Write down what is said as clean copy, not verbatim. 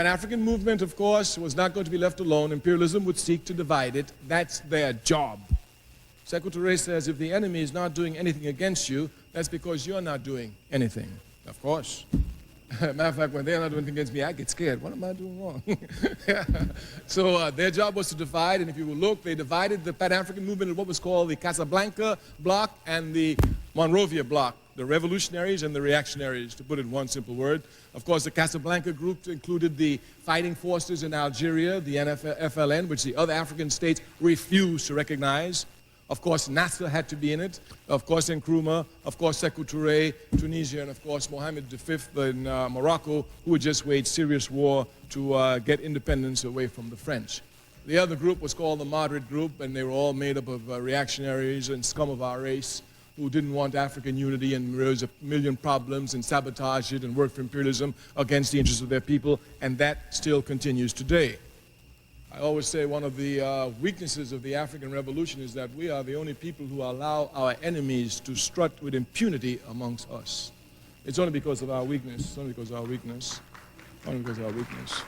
An African movement, of course, was not going to be left alone. Imperialism would seek to divide it. That's their job. Secretary says if the enemy is not doing anything against you, that's because you're not doing anything. Of course. Matter of fact, when they're not doing anything against me, I get scared. What am I doing wrong? So their job was to divide, and if you will look, they divided the Pan-African movement in what was called the Casablanca bloc and the Monrovia bloc, the revolutionaries and the reactionaries, to put it in one simple word. Of course, the Casablanca group included the fighting forces in Algeria, the FLN, which the other African states refused to recognize. Of course, Nasser had to be in it. Of course, Nkrumah. Of course, Sékou Touré, Tunisia. And of course, Mohammed V in Morocco, who had just waged serious war to get independence away from the French. The other group was called the Moderate Group, and they were all made up of reactionaries and scum of our race who didn't want African unity and raise a million problems and sabotage it and work for imperialism against the interests of their people. And that still continues today. I always say one of the weaknesses of the African Revolution is that we are the only people who allow our enemies to strut with impunity amongst us. It's only because of our weakness. It's only because of our weakness. Only because of our weakness.